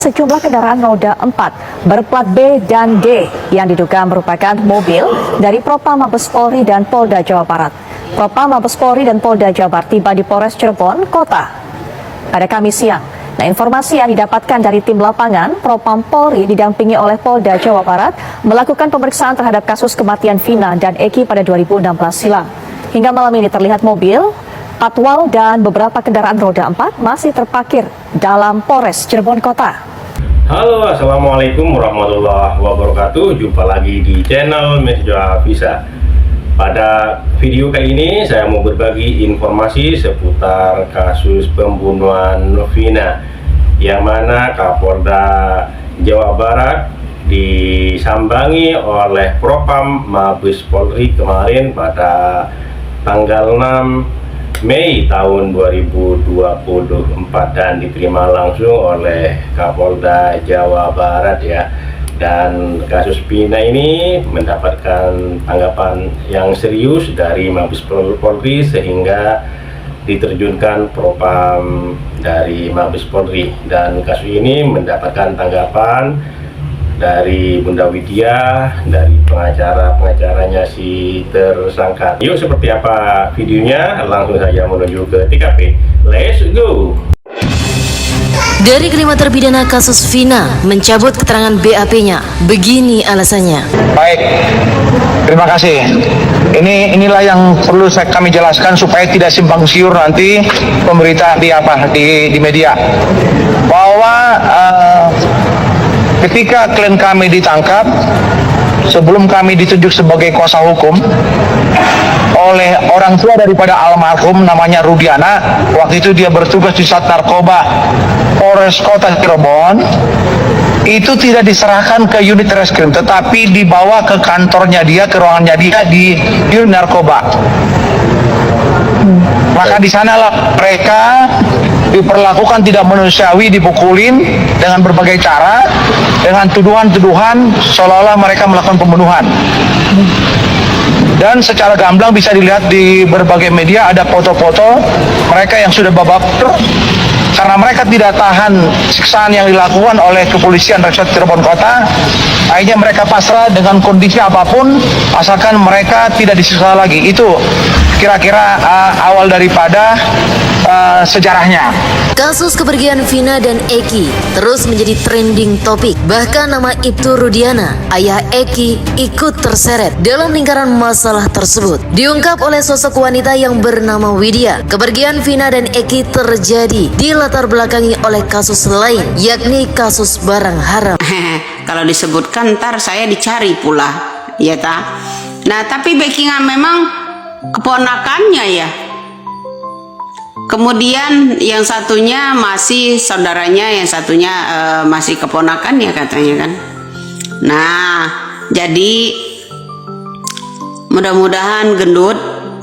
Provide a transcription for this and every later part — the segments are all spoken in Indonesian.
Sejumlah kendaraan roda 4 berplat B dan D yang diduga merupakan mobil dari Propam Mabes Polri dan Polda Jawa Barat. Propam Mabes Polri dan Polda Jawa Barat tiba di Polres Cirebon Kota pada Kamis siang. Nah, informasi yang didapatkan dari tim lapangan, Propam Polri didampingi oleh Polda Jawa Barat melakukan pemeriksaan terhadap kasus kematian Vina dan Eki pada 2016 silam. Hingga malam ini terlihat mobil, patwal dan beberapa kendaraan roda 4 masih terparkir dalam Polres Cirebon Kota. Halo, assalamualaikum warahmatullahi wabarakatuh. Jumpa lagi di channel Mesja Visa. Pada video kali ini saya mau berbagi informasi seputar kasus pembunuhan Vina, yang mana Kapolda Jawa Barat disambangi oleh Propam Mabes Polri kemarin pada tanggal 6 Mei tahun 2024 dan diterima langsung oleh Kapolda Jawa Barat ya. Dan kasus Vina ini mendapatkan tanggapan yang serius dari Mabes Polri sehingga diterjunkan Propam dari Mabes Polri, dan kasus ini mendapatkan tanggapan dari Bunda Widya, dari pengacaranya si tersangka. Yuk, seperti apa videonya? Langsung saja menuju ke TKP. Let's go! Dari kelima terpidana kasus Vina mencabut keterangan BAP-nya. Begini alasannya. Baik, terima kasih. Inilah yang perlu kami jelaskan supaya tidak simpang siur nanti pemberitaan di media. Bahwa ketika klien kami ditangkap, sebelum kami ditunjuk sebagai kuasa hukum oleh orang tua daripada almarhum namanya Rudiana, waktu itu dia bertugas di Sat Narkoba Polres Kota Cirebon, itu tidak diserahkan ke unit reskrim, tetapi dibawa ke kantornya dia, ke ruangannya dia di unit narkoba. Maka di sanalah mereka diperlakukan tidak manusiawi, dipukulin dengan berbagai cara, dengan tuduhan-tuduhan seolah-olah mereka melakukan pembunuhan. Dan secara gamblang bisa dilihat di berbagai media ada foto-foto mereka yang sudah babak karena mereka tidak tahan siksaan yang dilakukan oleh kepolisian Resort Cirebon Kota. Akhirnya mereka pasrah dengan kondisi apapun asalkan mereka tidak disiksa lagi. Itu kira-kira awal daripada sejarahnya. Kasus kepergian Vina dan Eki terus menjadi trending topik. Bahkan nama Ibtu Rudiana, ayah Eki, ikut terseret dalam lingkaran masalah tersebut. Diungkap oleh sosok wanita yang bernama Widya. Kepergian Vina dan Eki terjadi dilatar belakangi oleh kasus lain, yakni kasus barang haram. Kalau disebutkan ntar saya dicari pula, ya tak? Nah, tapi backingan memang keponakannya ya. Kemudian yang satunya masih saudaranya, yang satunya masih keponakannya katanya kan. Nah, jadi mudah-mudahan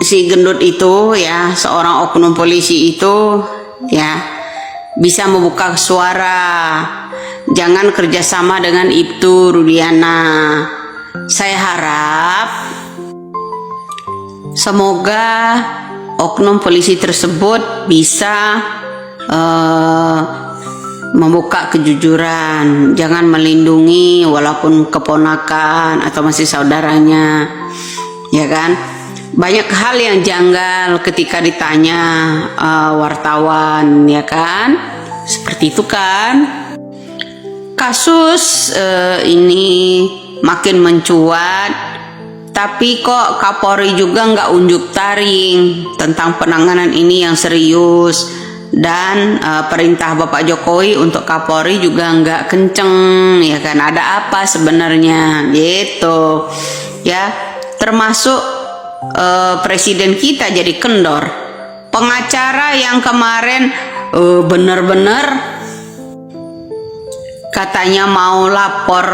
si gendut itu ya, seorang oknum polisi itu ya bisa membuka suara. Jangan kerjasama dengan Ibtu Rudiana. Saya harap semoga oknum polisi tersebut bisa membuka kejujuran, jangan melindungi walaupun keponakan atau masih saudaranya, ya kan? Banyak hal yang janggal ketika ditanya wartawan, ya kan? Seperti itu kan? Kasus ini makin mencuat, tapi kok Kapolri juga nggak unjuk taring tentang penanganan ini yang serius, dan perintah Bapak Jokowi untuk Kapolri juga nggak kenceng, ya kan? Ada apa sebenarnya gitu ya? Termasuk presiden kita jadi kendor. Pengacara yang kemarin bener-bener katanya mau lapor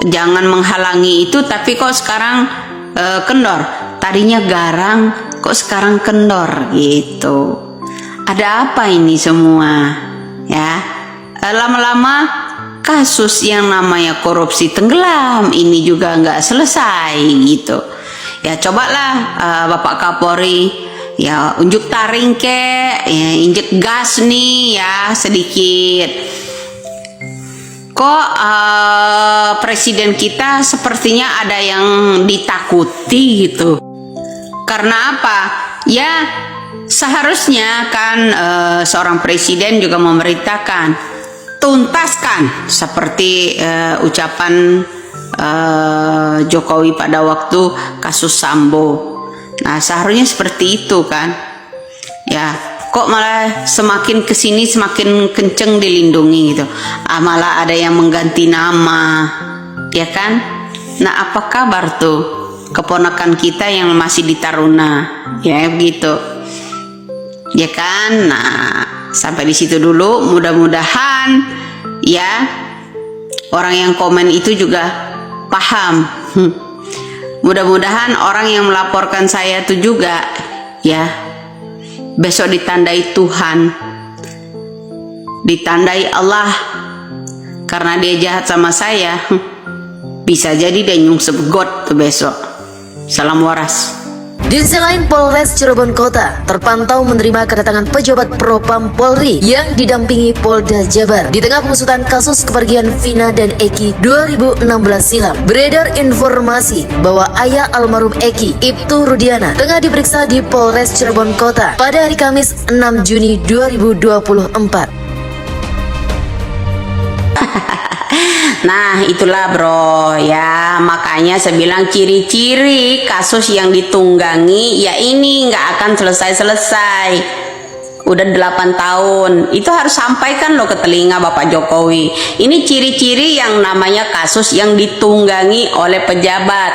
jangan menghalangi itu, tapi kok sekarang kendor. Tadinya garang, kok sekarang kendor gitu. Ada apa ini semua ya? Lama-lama kasus yang namanya korupsi tenggelam ini juga nggak selesai gitu ya. Cobalah Bapak Kapolri ya unjuk taring ya, injek gas nih ya sedikit. kok presiden kita sepertinya ada yang ditakuti gitu. Karena apa? Ya seharusnya kan seorang presiden juga memerintahkan tuntaskan seperti ucapan Jokowi pada waktu kasus Sambo. Nah seharusnya seperti itu kan. Ya kok malah semakin kesini semakin kenceng dilindungi gitu. Malah ada yang mengganti nama, ya kan? Nah apa kabar tuh keponakan kita yang masih di Taruna, ya begitu, ya kan? Nah sampai di situ dulu. Mudah-mudahan ya orang yang komen itu juga paham. Mudah-mudahan orang yang melaporkan saya itu juga ya besok ditandai Tuhan, ditandai Allah, karena dia jahat sama saya. Bisa jadi dia nyungsep God tuh besok. Salam waras. Di sisi lain, Polres Cirebon Kota terpantau menerima kedatangan pejabat Propam Polri yang didampingi Polda Jabar. Di tengah pengusutan kasus kepergian Vina dan Eki 2016 silam, beredar informasi bahwa ayah almarhum Eki, Ibtu Rudiana, tengah diperiksa di Polres Cirebon Kota pada hari Kamis 6 Juni 2024. Nah itulah bro ya, makanya saya bilang ciri-ciri kasus yang ditunggangi ya ini nggak akan selesai-selesai. Udah 8 tahun itu harus sampaikan loh ke telinga Bapak Jokowi. Ini ciri-ciri yang namanya kasus yang ditunggangi oleh pejabat,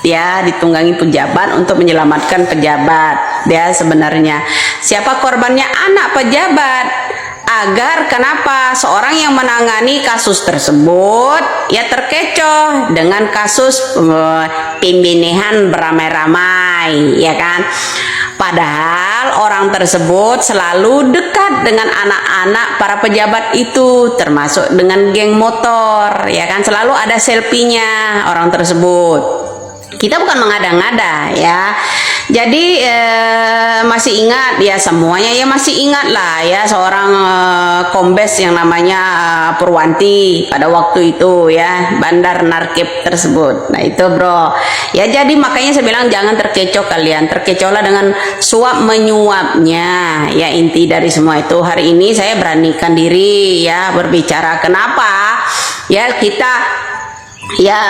ya, ditunggangi pejabat untuk menyelamatkan pejabat. Ya sebenarnya siapa korbannya? Anak pejabat. Agar kenapa seorang yang menangani kasus tersebut ya terkecoh dengan kasus pembenehan beramai-ramai, ya kan? Padahal orang tersebut selalu dekat dengan anak-anak para pejabat itu, termasuk dengan geng motor, ya kan? Selalu ada selfie-nya orang tersebut. Kita bukan mengada-ngada ya. Jadi masih ingat ya, semuanya ya masih ingat lah ya seorang kombes yang namanya Purwanti pada waktu itu ya, bandar narkib tersebut. Nah itu bro ya, jadi makanya saya bilang jangan terkecoh kalian, terkecohlah dengan suap menyuapnya ya. Inti dari semua itu hari ini saya beranikan diri ya berbicara. Kenapa ya kita ya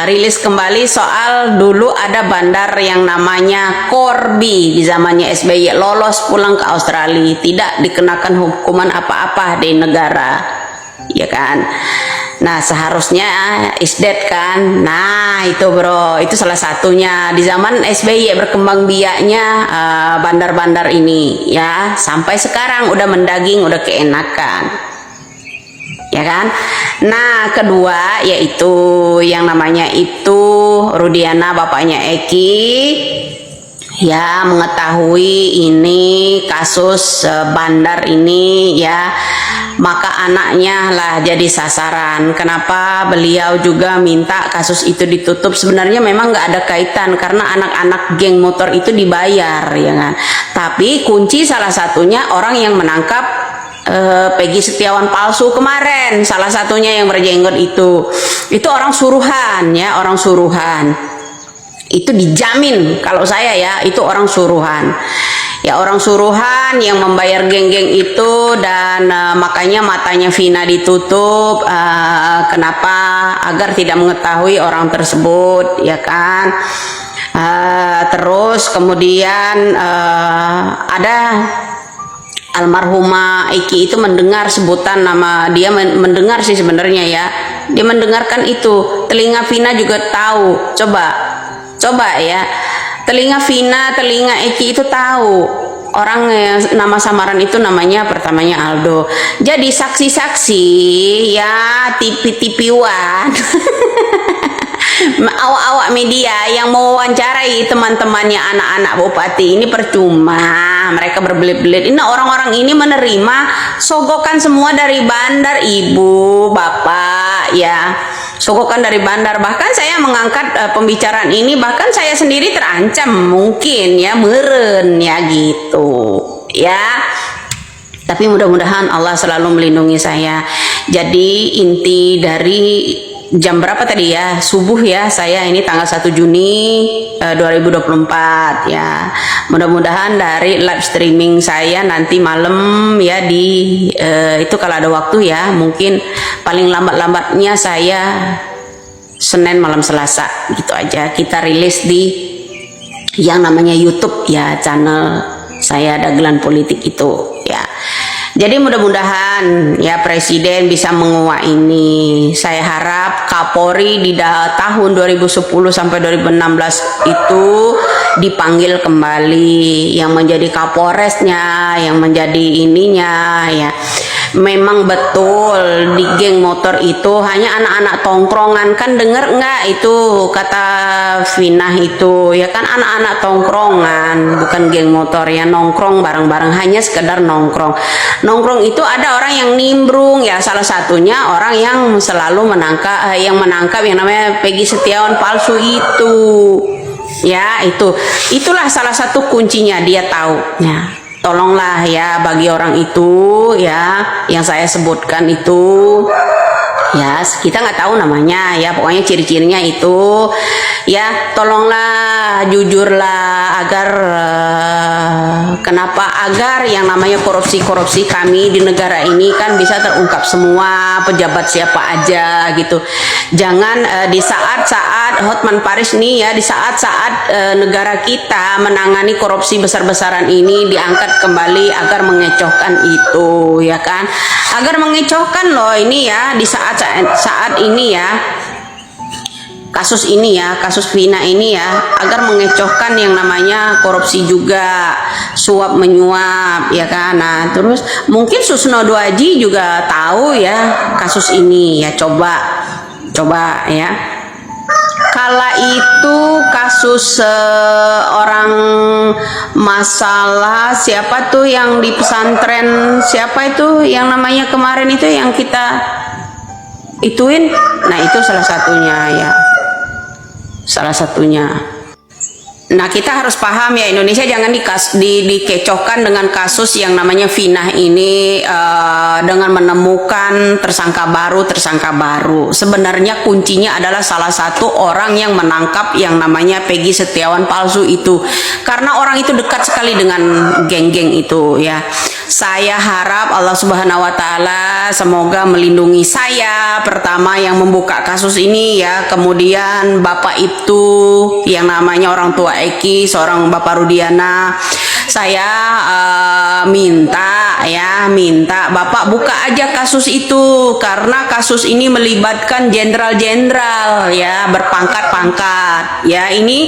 rilis kembali soal dulu ada bandar yang namanya Corby di zamannya SBY, lolos pulang ke Australia, tidak dikenakan hukuman apa-apa di negara, ya kan? Nah seharusnya is dead kan. Nah itu bro, itu salah satunya di zaman SBY berkembang biaknya bandar-bandar ini ya, sampai sekarang udah mendaging, udah keenakan, ya kan? Nah kedua yaitu yang namanya itu Rudiana, bapaknya Eki ya, mengetahui ini kasus bandar ini ya, maka anaknya lah jadi sasaran. Kenapa beliau juga minta kasus itu ditutup? Sebenarnya memang nggak ada kaitan karena anak-anak geng motor itu dibayar, ya kan? Tapi kunci salah satunya orang yang menangkap Peggy Setiawan palsu kemarin, salah satunya yang berjenggot itu orang suruhan ya, orang suruhan. Itu dijamin kalau saya ya, itu orang suruhan. Ya orang suruhan yang membayar geng-geng itu, dan makanya matanya Vina ditutup. Kenapa? Agar tidak mengetahui orang tersebut, ya kan? Terus kemudian ada almarhumah Eki itu mendengar sebutan nama dia, mendengar sih sebenarnya ya, dia mendengarkan itu, telinga Vina juga tahu. Coba ya, telinga Vina, telinga Eki itu tahu orang nama samaran itu namanya pertamanya Aldo. Jadi saksi-saksi ya, tipi-tipiwan awak-awak media yang mewawancarai teman-temannya anak-anak bupati ini percuma, mereka berbelit-belit. Ini orang-orang ini menerima sogokan semua dari bandar, ibu, bapak ya, sogokan dari bandar. Bahkan saya mengangkat pembicaraan ini, bahkan saya sendiri terancam mungkin ya, meren ya gitu ya. Tapi mudah-mudahan Allah selalu melindungi saya. Jadi inti dari jam berapa tadi ya? Subuh ya, saya ini tanggal 1 Juni 2024 ya. Mudah-mudahan dari live streaming saya nanti malam ya itu kalau ada waktu ya, mungkin paling lambat-lambatnya saya Senin malam Selasa gitu aja kita rilis di yang namanya YouTube ya, channel saya Dagelan Politik itu ya. Jadi mudah-mudahan ya Presiden bisa menguak ini. Saya harap Kapolri di tahun 2010 sampai 2016 itu dipanggil kembali, yang menjadi Kapolresnya, yang menjadi ininya ya. Memang betul di geng motor itu hanya anak-anak tongkrongan, kan denger nggak itu kata Vina itu ya kan, anak-anak tongkrongan bukan geng motor ya, nongkrong bareng-bareng, hanya sekedar nongkrong. Nongkrong itu ada orang yang nimbrung ya, salah satunya orang yang selalu menangkap yang namanya Peggy Setiawan palsu itu ya, itulah salah satu kuncinya, dia tahu ya. Tolonglah ya bagi orang itu ya yang saya sebutkan itu ya, kita nggak tahu namanya ya, pokoknya ciri-cirinya itu ya, tolonglah jujurlah agar kenapa, agar yang namanya korupsi kami di negara ini kan bisa terungkap semua, pejabat siapa aja gitu. Jangan di saat-saat Hotman Paris nih ya, di saat-saat negara kita menangani korupsi besar-besaran ini diangkat kembali agar mengecohkan itu ya kan, agar mengecohkan loh ini ya, di saat ini ya, kasus ini ya, kasus Vina ini ya, agar mengecohkan yang namanya korupsi juga, suap menyuap ya kan. Nah terus mungkin Susno Duaji juga tahu ya kasus ini ya, coba ya. Kala itu kasus orang masalah siapa tuh yang di pesantren, siapa itu yang namanya kemarin itu yang kita ituin, nah itu salah satunya ya, salah satunya. Nah kita harus paham ya, Indonesia jangan dikecohkan dengan kasus yang namanya Vina ini dengan menemukan tersangka baru. Sebenarnya kuncinya adalah salah satu orang yang menangkap yang namanya Peggy Setiawan palsu itu, karena orang itu dekat sekali dengan geng-geng itu ya. Saya harap Allah Subhanahu wa Ta'ala semoga melindungi saya, pertama yang membuka kasus ini ya, kemudian Bapak itu yang namanya orang tua Eki, seorang Bapak Rudiana. Saya minta Bapak buka aja kasus itu, karena kasus ini melibatkan jenderal-jenderal ya, berpangkat-pangkat ya. Ini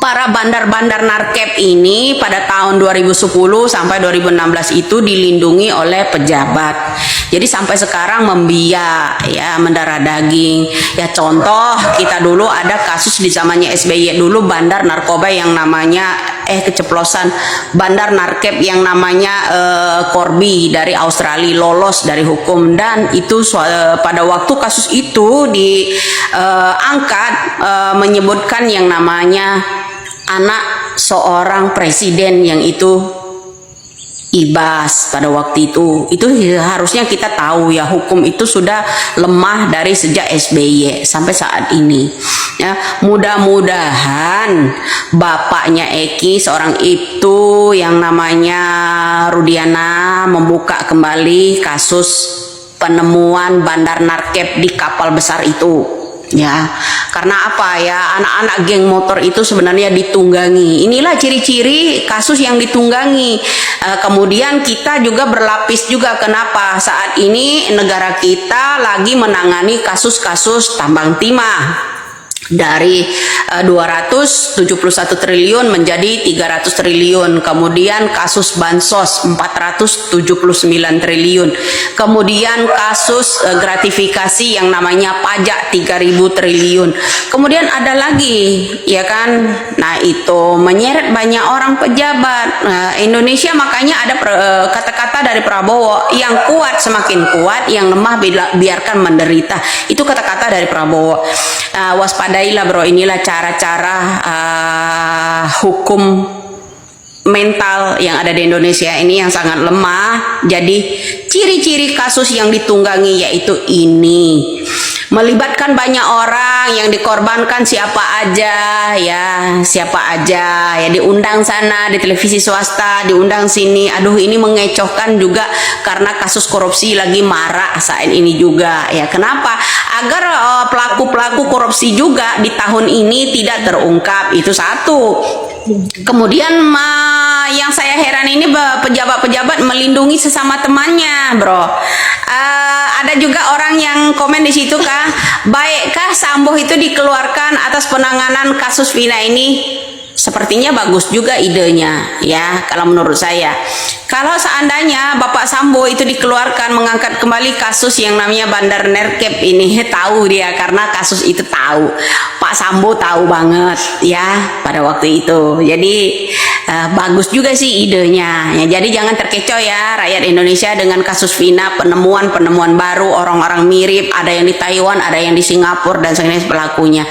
para bandar-bandar narkep ini pada tahun 2010 sampai 2016 itu dilindungi oleh pejabat. Jadi sampai sekarang membiak ya, mendarah daging. Ya contoh kita dulu ada kasus di zamannya SBY dulu, bandar narkoba yang namanya keceplosan, bandar narkep yang namanya Corby dari Australia lolos dari hukum, dan itu pada waktu kasus itu diangkat menyebutkan yang namanya anak seorang presiden yang itu Ibas pada waktu itu harusnya kita tahu ya, hukum itu sudah lemah dari sejak SBY sampai saat ini ya. Mudah-mudahan bapaknya Eki, seorang itu yang namanya Rudiana, membuka kembali kasus penemuan bandar narkep di kapal besar itu ya. Karena apa ya, anak-anak geng motor itu sebenarnya ditunggangi. Inilah ciri-ciri kasus yang ditunggangi. Kemudian kita juga berlapis juga, kenapa saat ini negara kita lagi menangani kasus-kasus tambang timah dari 271 triliun menjadi 300 triliun, kemudian kasus bansos 479 triliun, kemudian kasus gratifikasi yang namanya pajak 3000 triliun, kemudian ada lagi ya kan. Nah itu menyeret banyak orang pejabat. Indonesia makanya ada kata-kata dari Prabowo, yang kuat semakin kuat, yang lemah biarkan menderita. Itu kata-kata dari Prabowo. Waspadailah bro, inilah cara-cara hukum mental yang ada di Indonesia ini yang sangat lemah. Jadi ciri-ciri kasus yang ditunggangi yaitu ini, melibatkan banyak orang, yang dikorbankan siapa aja ya, diundang sana di televisi swasta, diundang sini. Aduh, ini mengecohkan juga karena kasus korupsi lagi marak saat ini juga ya. Kenapa? Agar pelaku-pelaku korupsi juga di tahun ini tidak terungkap, itu satu. Kemudian yang saya heran ini pejabat-pejabat melindungi sesama temannya, bro. Ada juga orang yang komen di situ kah, baikkah Sambo itu dikeluarkan atas penanganan kasus Vina ini? Sepertinya bagus juga idenya ya, kalau menurut saya. Kalau seandainya Bapak Sambo itu dikeluarkan, mengangkat kembali kasus yang namanya Bandar Nerkep ini, tahu dia karena kasus itu tahu. Pak Sambo tahu banget ya pada waktu itu. Jadi bagus juga sih idenya. Ya, jadi jangan terkecoh ya rakyat Indonesia dengan kasus Vina, penemuan baru, orang-orang mirip, ada yang di Taiwan, ada yang di Singapura dan sebagainya pelakunya.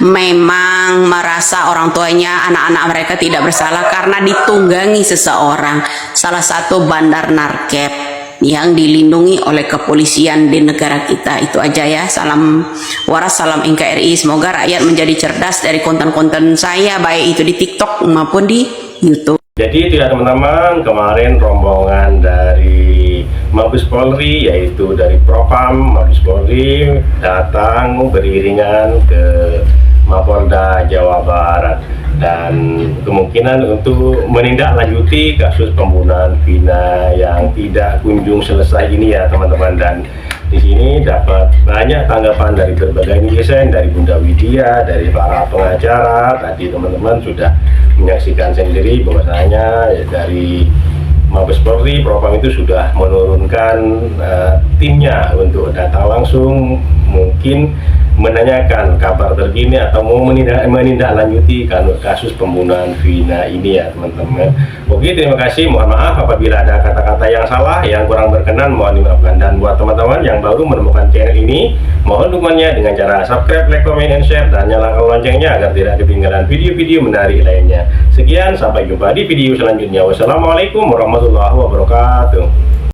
Memang merasa orang tuanya, anak-anak mereka tidak bersalah karena ditunggangi seseorang. Salah satu bandar narkep yang dilindungi oleh kepolisian di negara kita. Itu aja ya. Salam waras, salam NKRI. Semoga rakyat menjadi cerdas dari konten-konten saya, baik itu di TikTok maupun di YouTube. Jadi itu ya teman-teman, kemarin rombongan dari Mabes Polri, yaitu dari Propam Mabes Polri, datang beriringan ke Mapolda Jawa Barat dan kemungkinan untuk menindaklanjuti kasus pembunuhan Vina yang tidak kunjung selesai ini ya teman-teman. Dan di sini dapat banyak tanggapan dari berbagai netizen, dari Bunda Widya, dari para pengacara. Tadi teman-teman sudah menyaksikan sendiri bahwasanya dari Mabes Polri, Propam itu sudah menurunkan timnya untuk datang langsung, mungkin menanyakan kabar terkini atau mau menindaklanjuti kasus pembunuhan Vina ini ya teman-teman. Oke, terima kasih. Mohon maaf apabila ada kata-kata yang salah, yang kurang berkenan, mohon dimaafkan. Dan buat teman-teman yang baru menemukan channel ini, mohon dukungannya dengan cara subscribe, like, comment, and share, dan nyalakan loncengnya agar tidak ketinggalan video-video menarik lainnya. Sekian, sampai jumpa di video selanjutnya. Wassalamualaikum warahmatullahi wabarakatuh.